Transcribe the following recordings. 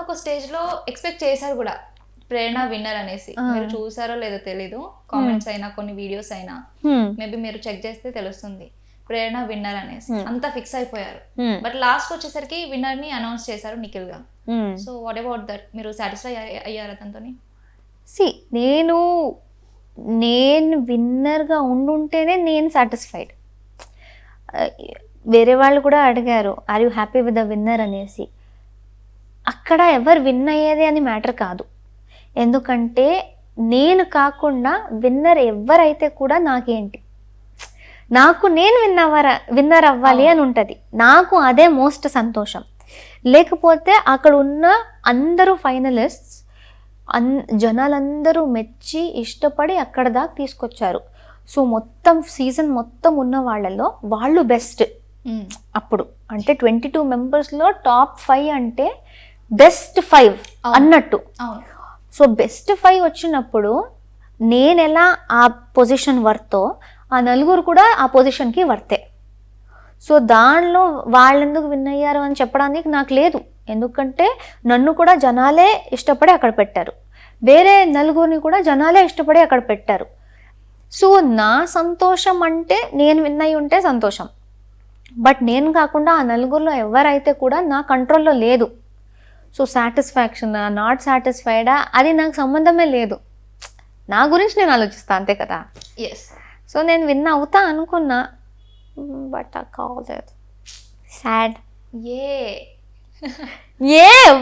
ఒక స్టేజ్ లో ఎక్స్పెక్ట్ చేశారు కూడా ప్రేరణ విన్నర్ అనేసి. మీరు చూసారో లేదో తెలీదు, కామెంట్స్ అయినా కొన్ని వీడియోస్ అయినా మేబీ మీరు చెక్ చేస్తే తెలుస్తుంది ప్రేరణ విన్నర్ అనేసి. అంతా ఫిక్స్ అయిపోయారు. బట్ లాస్ట్ వచ్చేసరికి విన్నర్ ని అనౌన్స్ చేశారు నిఖిల్ గా. So what about that? మీరు సాటిస్ఫై అయ్యారా దాంతో? నేను విన్నర్గా ఉండుంటేనే నేను సాటిస్ఫైడ్. వేరే వాళ్ళు కూడా అడిగారు are you happy with the winner అనేసి. అక్కడ ఎవరు విన్ అయ్యేది అని మ్యాటర్ కాదు. ఎందుకంటే నేను కాకుండా విన్నర్ ఎవరైతే కూడా నాకేంటి, నాకు నేను విన్నర్ అవ్వాలి అని ఉంటుంది. నాకు అదే మోస్ట్ సంతోషం. లేకపోతే అక్కడ ఉన్న అందరూ ఫైనలిస్ట్స్ జనాలందరూ మెచ్చి ఇష్టపడి అక్కడ దాకా తీసుకొచ్చారు. సో మొత్తం సీజన్ మొత్తం ఉన్న వాళ్ళలో వాళ్ళు బెస్ట్. అప్పుడు అంటే 22 మెంబర్స్లో టాప్ 5 అంటే బెస్ట్ 5 అన్నట్టు. సో బెస్ట్ 5 వచ్చినప్పుడు నేను ఎలా ఆ పొజిషన్ వర్తో ఆ నలుగురు కూడా ఆ పొజిషన్కి వర్తే. సో దానిలో వాళ్ళెందుకు విన్ అయ్యారు అని చెప్పడానికి నాకు లేదు. ఎందుకంటే నన్ను కూడా జనాలే ఇష్టపడి అక్కడ పెట్టారు, వేరే నలుగురిని కూడా జనాలే ఇష్టపడి అక్కడ పెట్టారు. సో నా సంతోషం అంటే నేను విన్ అయి ఉంటే సంతోషం. బట్ నేను కాకుండా ఆ నలుగురిలో ఎవరైతే కూడా నా కంట్రోల్లో లేదు. సో సాటిస్ఫాక్షన్ నాట్ సాటిస్ఫైడా అది నాకు సంబంధమే లేదు. నా గురించి నేను ఆలోచిస్తాను అంతే కదా. సో నేను విన్ అవుతా అనుకున్నా, బట్ కాలేదు. Sad.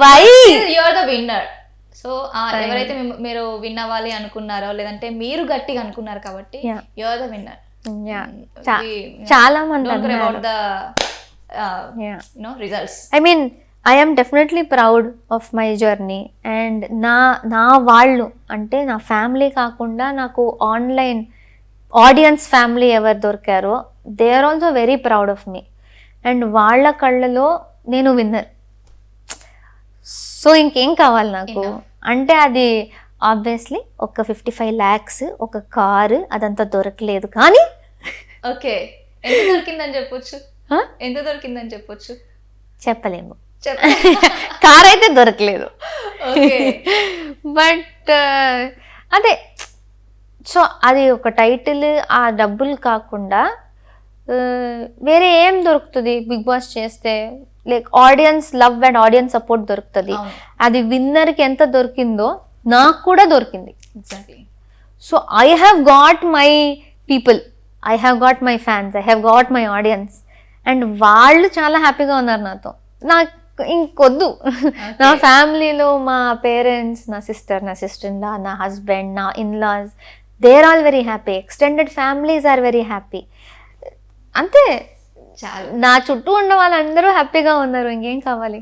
Why you are the winner. So ఎవరైతే మీరు విన్ అవ్వాలి అనుకున్నారో లేదంటే మీరు గట్టిగా అనుకున్నారు కాబట్టి యు ఆర్ ద విన్నర్. చాలా మంది results. I mean I am definitely proud of my journey. And నా వాళ్ళు అంటే నా ఫ్యామిలీ కాకుండా నాకు ఆన్లైన్ ఆడియన్స్ ఫ్యామిలీ ఎవరు దొరికారో they are also very proud of me. And వాళ్ళ కళ్ళలో నేను విన్నర్. సో ఇంకేం కావాలి నాకు? అంటే అది ఆబ్వియస్లీ ఒక 55 lakhs, ఒక కారు, అదంతా దొరకలేదు. కానీ ఓకే, ఎంత దొరికిందని చెప్పొచ్చు? ఎంత దొరికిందని చెప్పొచ్చు? చెప్పలేము. కార్ అయితే దొరకలేదు. బట్ అదే, సో అది ఒక టైటిల్, ఆ డబ్బులు కాకుండా వేరే ఏం దొరుకుతుంది బిగ్ బాస్ చేస్తే? Like audience love and audience support దొరుకుతుంది. అది విన్నర్కి ఎంత దొరికిందో నాకు కూడా దొరికింది. So I have got my people, I have got my fans, I have got my audience. And వాళ్ళు చాలా హ్యాపీగా ఉన్నారు నాతో. నాకు ఇంకొద్దు. నా ఫ్యామిలీలో మా పేరెంట్స్, నా సిస్టర్ ఇన్ లా, నా హస్బెండ్, నా in-laws, they are all very happy. Extended families are very happy. అంతే, నా చుట్టూ ఉన్న వాళ్ళందరూ హ్యాపీగా ఉన్నారు. ఇంకేం కావాలి?